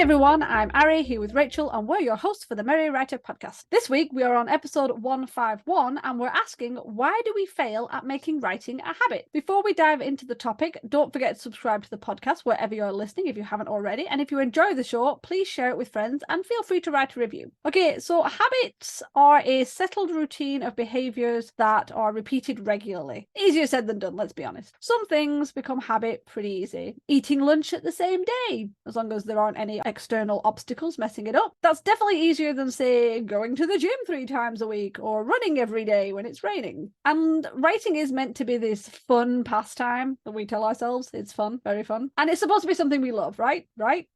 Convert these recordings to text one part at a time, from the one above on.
everyone, I'm Ari here with Rachel and we're your hosts for the Merry Writer podcast. This week we are on episode 151 and we're asking, why do we fail at making writing a habit? Before we dive into the topic, don't forget to subscribe to the podcast wherever you're listening if you haven't already, and if you enjoy the show, please share it with friends and feel free to write a review. Okay, so habits are a settled routine of behaviours that are repeated regularly. Easier said than done, let's be honest. Some things become habit pretty easy. Eating lunch at the same day, as long as there aren't any external obstacles messing it up. That's definitely easier than, say, going to the gym 3 times a week or running every day when it's raining. And writing is meant to be this fun pastime that we tell ourselves. It's fun, very fun. And it's supposed to be something we love, right? Right?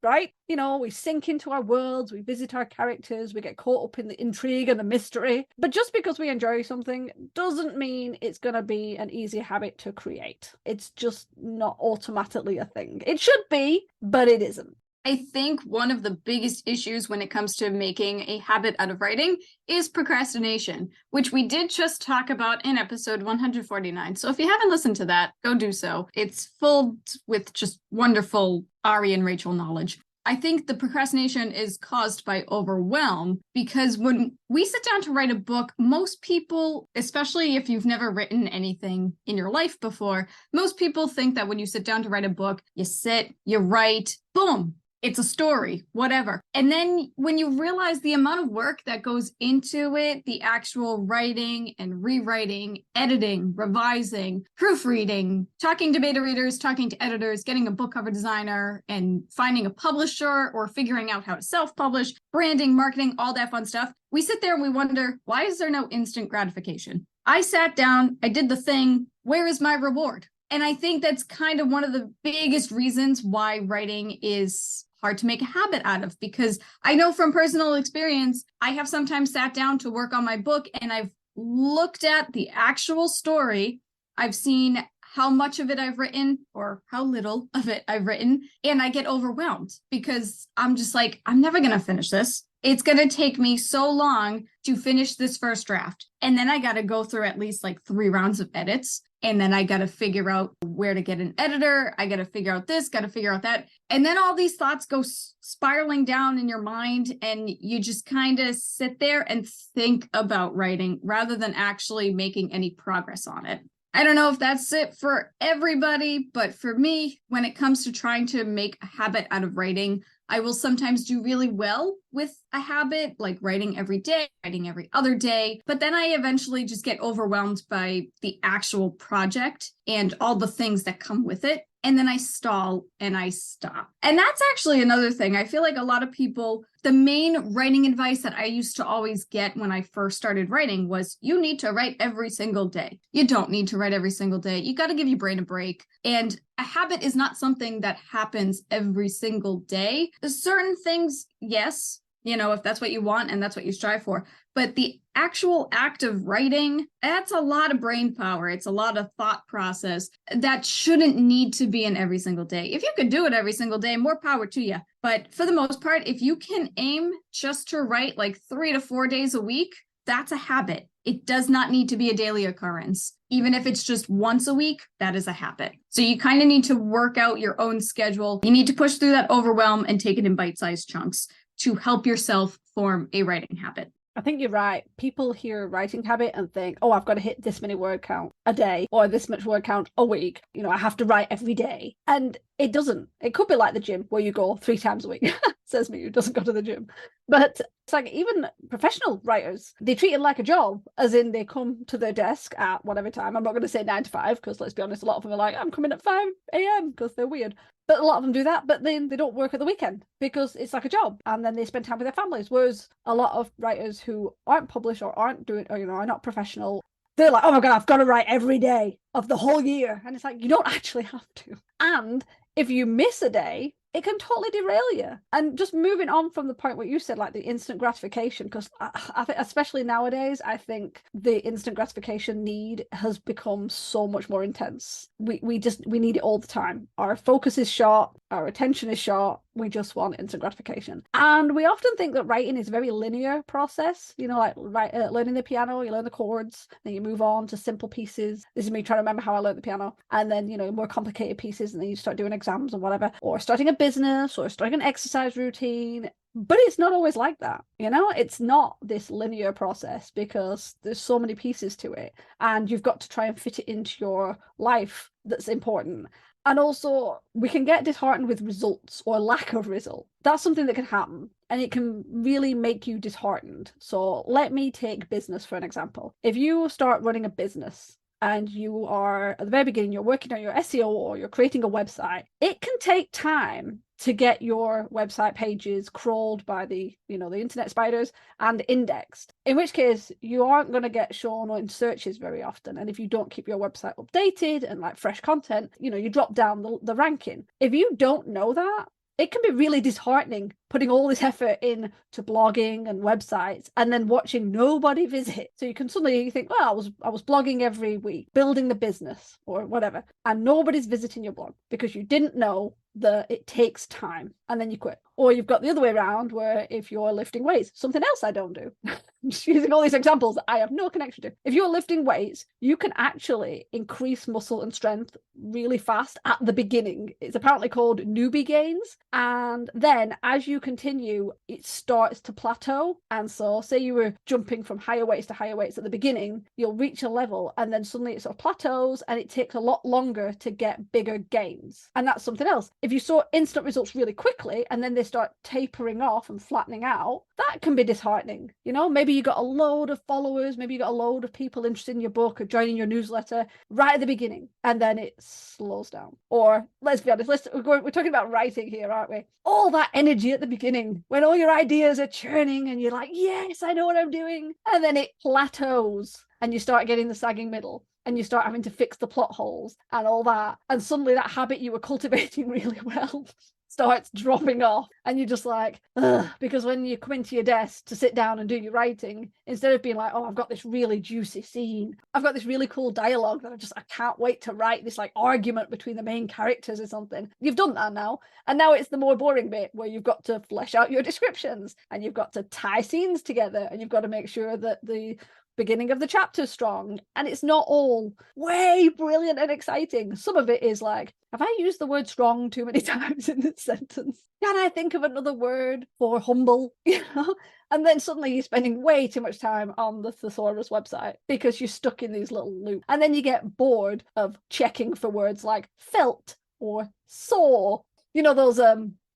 You know, we sink into our worlds, we visit our characters, we get caught up in the intrigue and the mystery. But just because we enjoy something doesn't mean it's going to be an easy habit to create. It's just not automatically a thing. It should be, but it isn't. I think one of the biggest issues when it comes to making a habit out of writing is procrastination, which we did just talk about in episode 149. So if you haven't listened to that, go do so. It's full with just wonderful Ari and Rachel knowledge. I think the procrastination is caused by overwhelm because when we sit down to write a book, most people, especially if you've never written anything in your life before, most people think that when you sit down to write a book, you sit, you write, boom. It's a story, whatever. And then when you realize the amount of work that goes into it, the actual writing and rewriting, editing, revising, proofreading, talking to beta readers, talking to editors, getting a book cover designer, and finding a publisher or figuring out how to self-publish, branding, marketing, all that fun stuff, we sit there and we wonder, why is there no instant gratification? I sat down, I did the thing, where is my reward? And I think that's kind of one of the biggest reasons why writing is hard to make a habit out of, because I know from personal experience, I have sometimes sat down to work on my book and I've looked at the actual story. I've seen how much of it I've written or how little of it I've written, and I get overwhelmed because I'm just like, I'm never going to finish this. It's going to take me so long to finish this first draft. And then I got to go through at least like 3 rounds of edits. And then I got to figure out where to get an editor. I got to figure out this, got to figure out that. And then all these thoughts go spiraling down in your mind. And you just kind of sit there and think about writing rather than actually making any progress on it. I don't know if that's it for everybody, but for me, when it comes to trying to make a habit out of writing, I will sometimes do really well with a habit, like writing every day, writing every other day, but then I eventually just get overwhelmed by the actual project and all the things that come with it. And then I stall and I stop. And that's actually another thing. I feel like a lot of people, the main writing advice that I used to always get when I first started writing was, you need to write every single day. You don't need to write every single day. You got to give your brain a break. And a habit is not something that happens every single day. Certain things, yes, you know, if that's what you want and that's what you strive for. But the actual act of writing, that's a lot of brain power. It's a lot of thought process that shouldn't need to be in every single day. If you could do it every single day, more power to you. But for the most part, if you can aim just to write like 3 to 4 days a week, that's a habit. It does not need to be a daily occurrence. Even if it's just once a week, that is a habit. So you kind of need to work out your own schedule. You need to push through that overwhelm and take it in bite-sized chunks to help yourself form a writing habit. I think you're right. People hear writing habit and think, oh, I've got to hit this many word count a day or this much word count a week. You know, I have to write every day. And it doesn't. It could be like the gym where you go 3 times a week. Says me who doesn't go to the gym. But it's like even professional writers, they treat it like a job, as in they come to their desk at whatever time. I'm not going to say 9 to 5 because let's be honest, a lot of them are like, I'm coming at 5 a.m. because they're weird. But a lot of them do that, but then they don't work at the weekend because it's like a job, and then they spend time with their families. Whereas a lot of writers who aren't published or aren't doing, or, you know, are not professional, they're like, oh my God, I've got to write every day of the whole year. And it's like, you don't actually have to. And if you miss a day, it can totally derail you. And just moving on from the point what you said, like the instant gratification, because I think, especially nowadays, I think the instant gratification need has become so much more intense. We need it all the time. Our focus is short. our attention is short, we just want instant gratification. And we often think that writing is a very linear process, like learning the piano, you learn the chords, then you move on to simple pieces. This is me trying to remember how I learned the piano. And then, more complicated pieces, and then you start doing exams or whatever, or starting a business or starting an exercise routine. But it's not always like that, it's not this linear process, because there's so many pieces to it, and you've got to try and fit it into your life that's important. And also, we can get disheartened with results or lack of result. That's something that can happen, and it can really make you disheartened. So let me take business for an example. If you start running a business and you are, at the very beginning, you're working on your SEO or you're creating a website, it can take time to get your website pages crawled by the internet spiders and indexed, in which case you aren't going to get shown in searches very often. And if you don't keep your website updated and like fresh content, you drop down the ranking. If you don't know that, it can be really disheartening putting all this effort into blogging and websites and then watching nobody visit. So you can suddenly think, well, I was blogging every week, building the business or whatever, and nobody's visiting your blog because you didn't know that it takes time, and then you quit. Or you've got the other way around, where if you're lifting weights, something else I don't do, I'm just using all these examples that I have no connection to. If you're lifting weights, you can actually increase muscle and strength really fast at the beginning. It's apparently called newbie gains. And then as you continue, it starts to plateau. And so say you were jumping from higher weights to higher weights at the beginning, you'll reach a level, and then suddenly it sort of plateaus, and it takes a lot longer to get bigger gains. And that's something else. If you saw instant results really quickly and then they start tapering off and flattening out, that can be disheartening. Maybe you got a load of followers, maybe you got a load of people interested in your book or joining your newsletter right at the beginning, and then it slows down. Or let's be honest, we're talking about writing here, aren't we? All that energy at the beginning when all your ideas are churning and you're like, yes, I know what I'm doing, and then it plateaus and you start getting the sagging middle, and you start having to fix the plot holes and all that, and suddenly that habit you were cultivating really well starts dropping off, and you're just like, ugh. Because when you come into your desk to sit down and do your writing, instead of being like, oh, I've got this really juicy scene, I've got this really cool dialogue that I can't wait to write, this like argument between the main characters or something, you've done that now, and now it's the more boring bit where you've got to flesh out your descriptions, and you've got to tie scenes together, and you've got to make sure that the beginning of the chapter strong, and it's not all way brilliant and exciting. Some of it is like, have I used the word strong too many times in this sentence? Can I think of another word for humble? And then suddenly you're spending way too much time on the thesaurus website because you're stuck in these little loops, and then you get bored of checking for words like felt or saw, those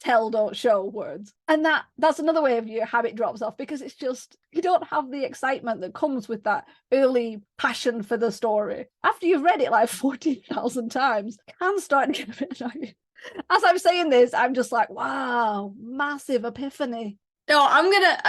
tell don't show words. And that's another way of your habit drops off, because it's just, you don't have the excitement that comes with that early passion for the story. After you've read it like 14,000 times, it can start to get a bit annoying. As I'm saying this, I'm just like, wow, massive epiphany. No,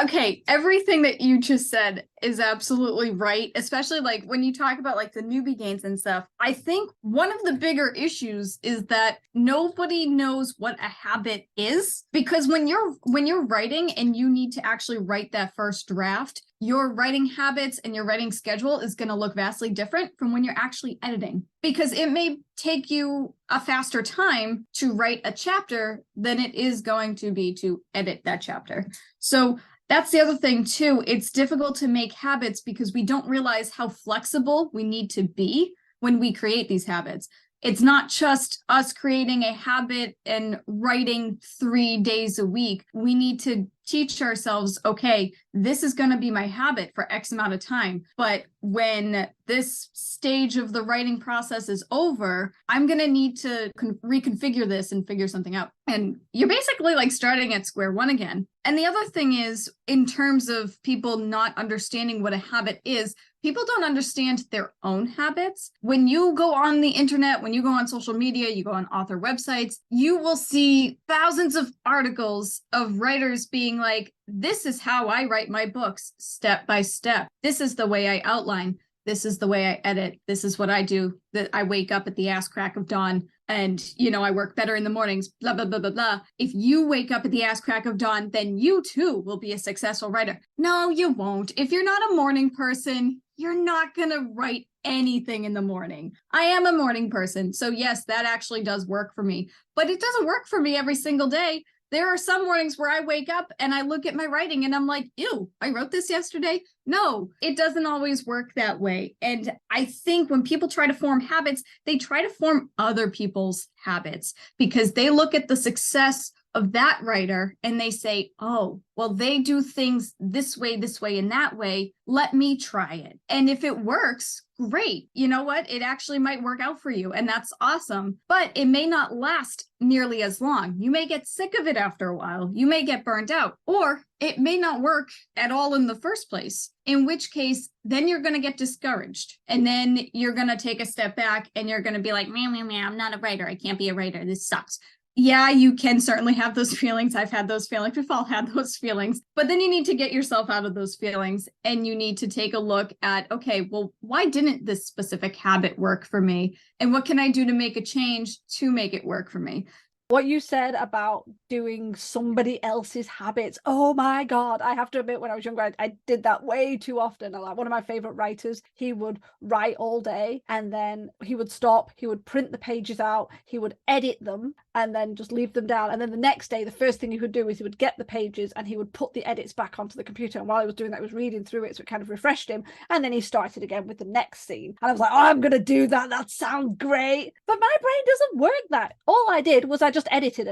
okay, everything that you just said is absolutely right, especially like when you talk about like the newbie gains and stuff. I think one of the bigger issues is that nobody knows what a habit is, because when you're writing and you need to actually write that first draft, your writing habits and your writing schedule is going to look vastly different from when you're actually editing, because it may take you a faster time to write a chapter than it is going to be to edit that chapter. So that's the other thing too. It's difficult to make habits because we don't realize how flexible we need to be when we create these habits. It's not just us creating a habit and writing 3 days a week. We need to teach ourselves, okay, this is going to be my habit for X amount of time. But when this stage of the writing process is over, I'm going to need to reconfigure this and figure something out. And you're basically like starting at square one again. And the other thing is, in terms of people not understanding what a habit is, people don't understand their own habits. When you go on the internet, when you go on social media, you go on author websites, you will see thousands of articles of writers being like, this is how I write my books step by step. This is the way I outline. This is the way I edit. This is what I do. That I wake up at the ass crack of dawn and, I work better in the mornings, blah, blah, blah, blah, blah. If you wake up at the ass crack of dawn, then you too will be a successful writer. No, you won't. If you're not a morning person, you're not going to write anything in the morning. I am a morning person. So yes, that actually does work for me, but it doesn't work for me every single day. There are some mornings where I wake up and I look at my writing and I'm like, ew, I wrote this yesterday. No, it doesn't always work that way. And I think when people try to form habits, they try to form other people's habits because they look at the success of that writer and they say, oh, well, they do things this way, and that way. Let me try it. And if it works, great. You know what? It actually might work out for you. And that's awesome. But it may not last nearly as long. You may get sick of it after a while. You may get burned out, or it may not work at all in the first place. In which case, then you're going to get discouraged. And then you're going to take a step back and you're going to be like, man, I'm not a writer. I can't be a writer. This sucks. Yeah, you can certainly have those feelings. I've had those feelings. We've all had those feelings. But then you need to get yourself out of those feelings and you need to take a look at, okay, well, why didn't this specific habit work for me? And what can I do to make a change to make it work for me? What you said about doing somebody else's habits. Oh my God. I have to admit, when I was younger, I did that way too often. Like one of my favorite writers, he would write all day and then he would stop, he would print the pages out, he would edit them and then just leave them down. And then the next day, the first thing he would do is he would get the pages and he would put the edits back onto the computer. And while he was doing that, he was reading through it. So it kind of refreshed him. And then he started again with the next scene. And I was like, oh, I'm going to do that. That sounds great. But my brain doesn't work that. All I did was I just edited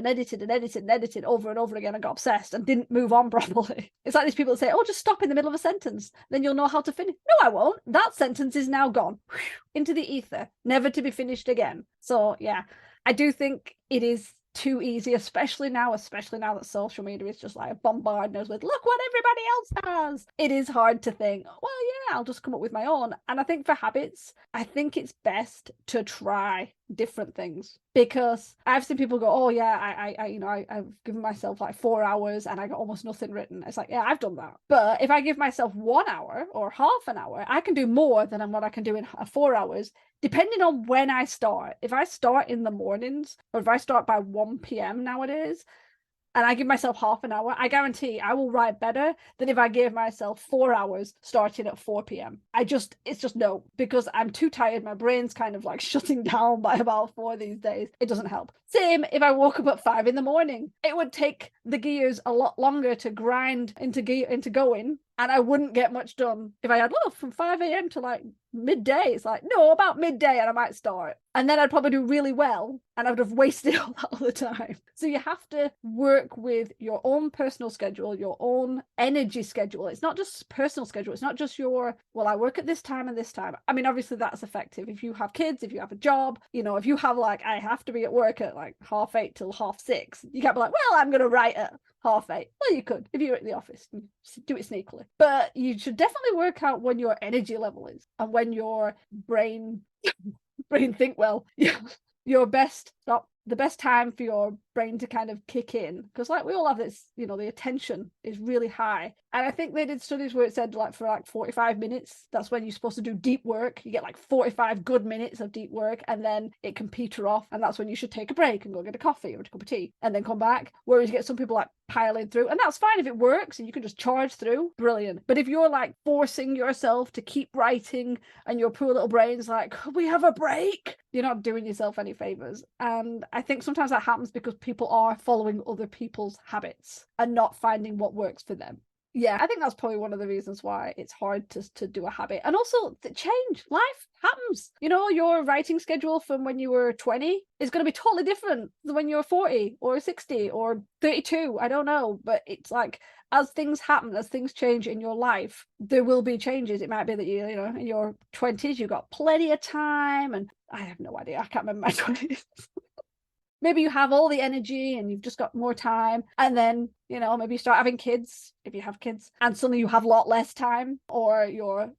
over and over again and got obsessed and didn't move on properly. It's like these people that say, oh, just stop in the middle of a sentence. Then you'll know how to finish. No, I won't. That sentence is now gone into the ether, never to be finished again. So yeah, I do think it is too easy, especially now that social media is just like bombarding us with, look what everybody else has. It is hard to think, well, yeah, I'll just come up with my own. And I think for habits, I think it's best to try different things, because I've seen people go, oh yeah, I've given myself like 4 hours and I got almost nothing written. It's like, yeah, I've done that. But if I give myself 1 hour or half an hour, I can do more than what I can do in 4 hours, depending on when I start. If I start in the mornings or if I start by 1 p.m. nowadays, and I give myself half an hour, I guarantee I will write better than if I gave myself 4 hours starting at 4 p.m. It's just no, because I'm too tired. My brain's kind of like shutting down by about 4 these days. It doesn't help. Same if I woke up at 5 in the morning. It would take the gears a lot longer to grind into going, and I wouldn't get much done if I had, from 5 a.m. to like midday. It's like, no, about midday and I might start. And then I'd probably do really well and I would have wasted all that other time. So you have to work with your own personal schedule, your own energy schedule. It's not just personal schedule. It's not just your, well, I work at this time and this time. I mean, obviously that's effective. If you have kids, if you have a job, if you have like, I have to be at work at like 8:30 till 6:30, you can't be like, well, I'm going to write at 8:30. Well, you could if you're at the office, do it sneakily. But you should definitely work out when your energy level is and when your brain think well. Yeah, the best time for your brain to kind of kick in, because like we all have this, the attention is really high. And I think they did studies where it said like for like 45 minutes, that's when you're supposed to do deep work. You get like 45 good minutes of deep work and then it can peter off, and that's when you should take a break and go get a coffee or a cup of tea and then come back. Whereas you get some people like piling through, and that's fine if it works and you can just charge through, brilliant. But if you're like forcing yourself to keep writing and your poor little brain's like, we have a break, you're not doing yourself any favors. And I think sometimes that happens because people are following other people's habits and not finding what works for them. Yeah, I think that's probably one of the reasons why it's hard to do a habit. And also the change, life happens. Your writing schedule from when you were 20 is going to be totally different than when you're 40 or 60 or 32. I don't know, but it's like, as things happen, as things change in your life, there will be changes. It might be that in your 20s, you've got plenty of time, and I have no idea. I can't remember my 20s. Maybe you have all the energy and you've just got more time, and then maybe you start having kids if you have kids, and suddenly you have a lot less time, or you're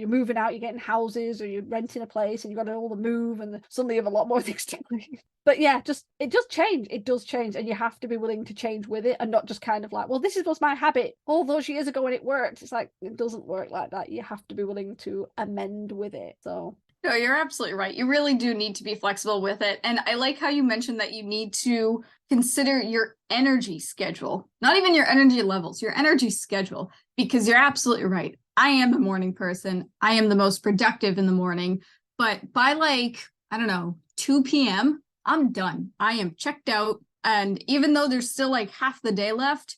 moving out, you're getting houses, or you're renting a place and you've got to all the move, and suddenly you have a lot more things to do. But yeah, it does change, and you have to be willing to change with it and not just kind of like, well, this was my habit all those years ago and it worked. It's like, it doesn't work like that. You have to be willing to amend with it. So no, you're absolutely right. You really do need to be flexible with it. And I like how you mentioned that you need to consider your energy schedule, not even your energy levels, your energy schedule, because you're absolutely right. I am a morning person. I am the most productive in the morning. But by like, I don't know, 2 p.m., I'm done. I am checked out. And even though there's still like half the day left,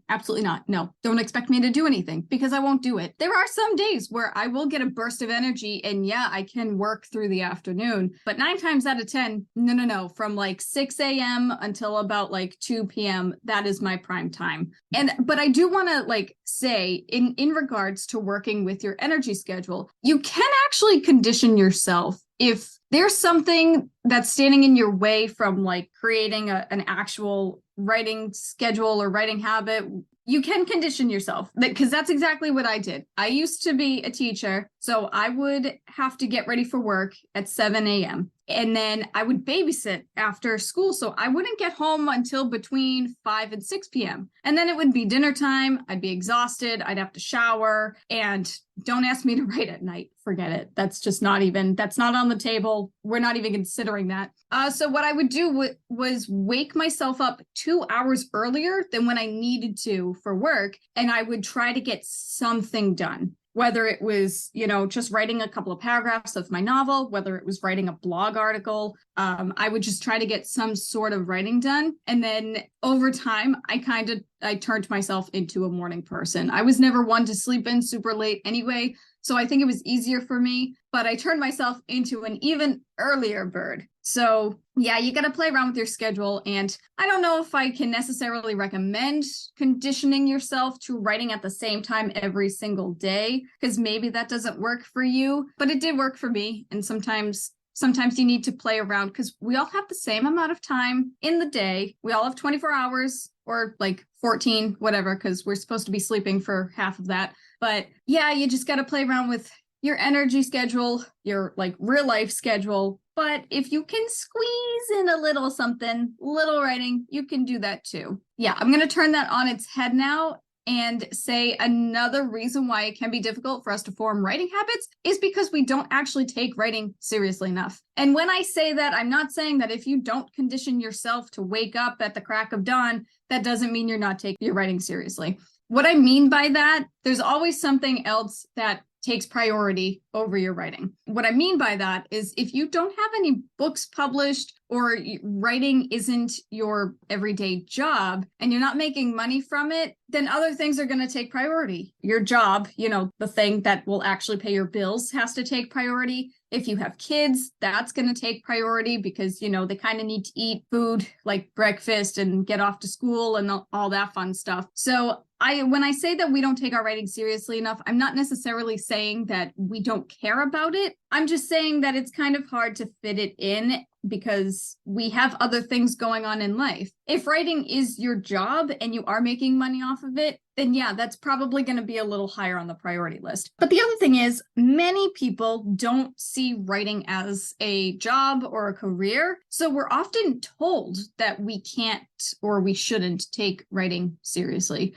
absolutely not. No, don't expect me to do anything because I won't do it. There are some days where I will get a burst of energy and yeah, I can work through the afternoon. But 9 times out of 10, no. From like 6 a.m. until about like 2 p.m., that is my prime time. But I do want to like say in regards to working with your energy schedule, you can actually condition yourself if there's something that's standing in your way from like creating an actual writing schedule or writing habit. You can condition yourself because that's exactly what I did. I used to be a teacher, so I would have to get ready for work at 7 a.m. And then I would babysit after school, so I wouldn't get home until between 5 and 6 p.m. And then it would be dinner time. I'd be exhausted. I'd have to shower. And don't ask me to write at night. Forget it. That's just that's not on the table. We're not even considering that. So what I would do was wake myself up 2 hours earlier than when I needed to for work. And I would try to get something done. Whether it was, just writing a couple of paragraphs of my novel, whether it was writing a blog article, I would just try to get some sort of writing done. And then over time, I turned myself into a morning person. I was never one to sleep in super late anyway. So I think it was easier for me, but I turned myself into an even earlier bird. So yeah, you got to play around with your schedule. And I don't know if I can necessarily recommend conditioning yourself to writing at the same time every single day, because maybe that doesn't work for you, but it did work for me. And sometimes you need to play around because we all have the same amount of time in the day. We all have 24 hours or like 14, whatever, because we're supposed to be sleeping for half of that. But yeah, you just got to play around with your energy schedule, your like real life schedule. But if you can squeeze in a little something, little writing, you can do that too. Yeah, I'm going to turn that on its head now and say another reason why it can be difficult for us to form writing habits is because we don't actually take writing seriously enough. And when I say that, I'm not saying that if you don't condition yourself to wake up at the crack of dawn, that doesn't mean you're not taking your writing seriously. What I mean by that, there's always something else that takes priority over your writing. What I mean by that is if you don't have any books published or writing isn't your everyday job and you're not making money from it, then other things are going to take priority. Your job, the thing that will actually pay your bills has to take priority. If you have kids, that's going to take priority because, they kind of need to eat food like breakfast and get off to school and all that fun stuff. So when I say that we don't take our writing seriously enough, I'm not necessarily saying that we don't care about it. I'm just saying that it's kind of hard to fit it in because we have other things going on in life. If writing is your job and you are making money off of it, then yeah, that's probably going to be a little higher on the priority list. But the other thing is, many people don't see writing as a job or a career. So we're often told that we can't or we shouldn't take writing seriously.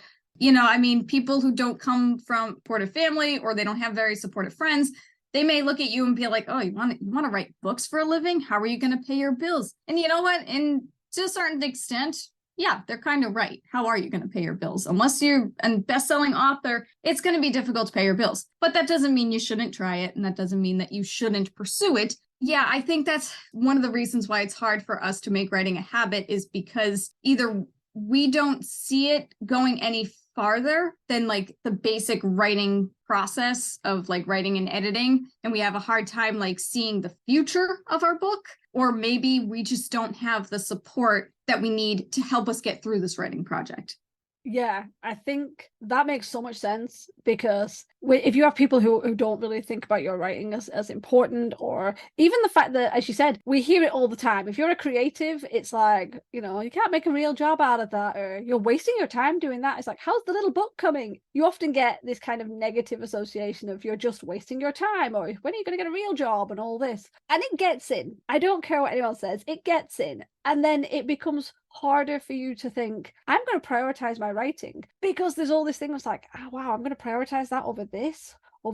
People who don't come from supportive family or they don't have very supportive friends, they may look at you and be like, oh, you want to write books for a living? How are you going to pay your bills? And you know what? And to a certain extent, yeah, they're kind of right. How are you going to pay your bills? Unless you're a best-selling author, it's going to be difficult to pay your bills. But that doesn't mean you shouldn't try it. And that doesn't mean that you shouldn't pursue it. Yeah, I think that's one of the reasons why it's hard for us to make writing a habit is because either we don't see it going any farther than like the basic writing process of like writing and editing, and we have a hard time like seeing the future of our book, or maybe we just don't have the support that we need to help us get through this writing project. Yeah, I think that makes so much sense because if you have people who don't really think about your writing as important, or even the fact that, as you said, we hear it all the time. If you're a creative, it's like, you can't make a real job out of that, or you're wasting your time doing that. It's like, how's the little book coming? You often get this kind of negative association of you're just wasting your time, or when are you going to get a real job and all this? And it gets in. I don't care what anyone says, it gets in. And then it becomes harder for you to think, I'm going to prioritize my writing, because there's all this thing that's like, oh wow, I'm going to prioritize that over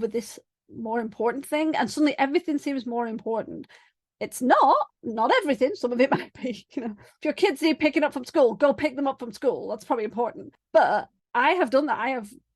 this more important thing, and suddenly everything seems more important. It's not everything. Some of it might be, if your kids need picking up from school, go pick them up from school, that's probably important. But I have done that.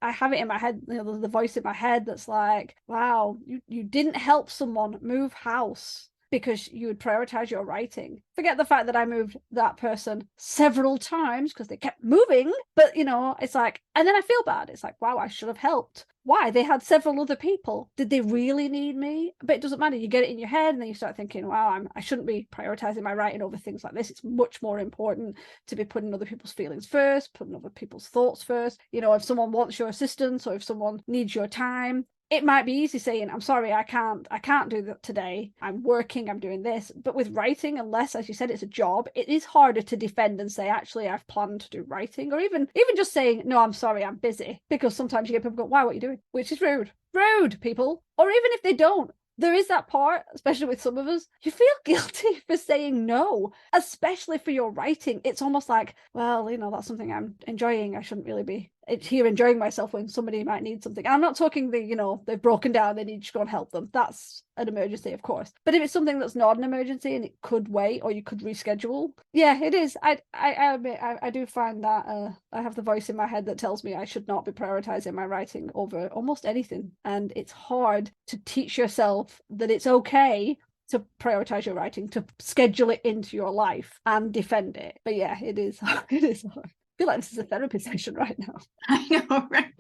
I have it in my head, the voice in my head that's like, wow, you didn't help someone move house because you would prioritize your writing. Forget the fact that I moved that person several times because they kept moving, but it's like, and then I feel bad. It's like, wow, I should have helped. Why? They had several other people. Did they really need me? But it doesn't matter. You get it in your head and then you start thinking, wow, I shouldn't be prioritizing my writing over things like this. It's much more important to be putting other people's feelings first, putting other people's thoughts first. If someone wants your assistance or if someone needs your time, it might be easy saying, I'm sorry, I can't do that today. I'm working, I'm doing this. But with writing, unless, as you said, it's a job, it is harder to defend and say, actually, I've planned to do writing, or even just saying, no, I'm sorry, I'm busy. Because sometimes you get people go, why, what are you doing? Which is rude. Rude, people. Or even if they don't, there is that part, especially with some of us, you feel guilty for saying no, especially for your writing. It's almost like, well, that's something I'm enjoying. I shouldn't really be here enjoying myself when somebody might need something. And I'm not talking they've broken down, they need to go and help them. That's an emergency, of course. But if it's something that's not an emergency and it could wait or you could reschedule, yeah, it is. I admit, I do find that I have the voice in my head that tells me I should not be prioritizing my writing over almost anything. And it's hard to teach yourself that it's okay to prioritize your writing, to schedule it into your life and defend it. But yeah, it is hard. It is hard. I feel like this is a therapy session right now. I know, right?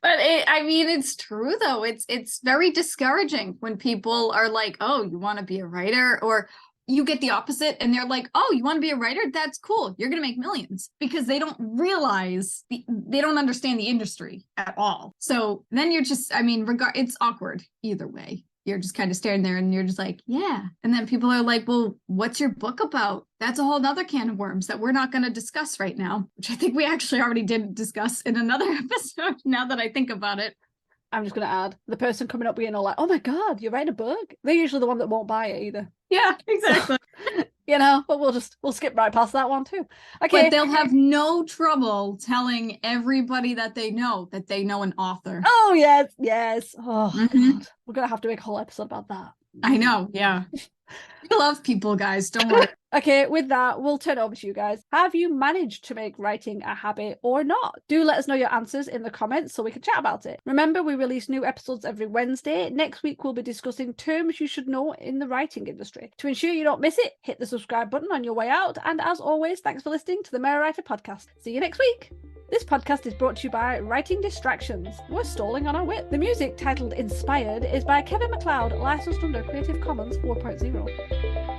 But it's true though. It's very discouraging when people are like, oh, you want to be a writer? Or you get the opposite and they're like, oh, you want to be a writer? That's cool. You're going to make millions, because they don't realize, they don't understand the industry at all. So then you're just, it's awkward either way. You're just kind of staring there and you're just like, yeah. And then people are like, well, what's your book about? That's a whole other can of worms that we're not going to discuss right now, which I think we actually already did discuss in another episode, now that I think about it. I'm just going to add, the person coming up being all like, oh my God, you're writing a book? They're usually the one that won't buy it either. Yeah, exactly. But we'll skip right past that one too. Okay. But they'll have no trouble telling everybody that they know an author. Oh, yes. Oh, God. We're going to have to make a whole episode about that. I know, yeah. We love people, guys. Don't worry. Okay, with that, we'll turn over to you guys. Have you managed to make writing a habit or not? Do let us know your answers in the comments so we can chat about it. Remember, we release new episodes every Wednesday. Next week, we'll be discussing terms you should know in the writing industry. To ensure you don't miss it, hit the subscribe button on your way out. And as always, thanks for listening to the Merry Writer Podcast. See you next week. This podcast is brought to you by Writing Distractions. We're stalling on our wit. The music, titled Inspired, is by Kevin MacLeod, licensed under Creative Commons 4.0.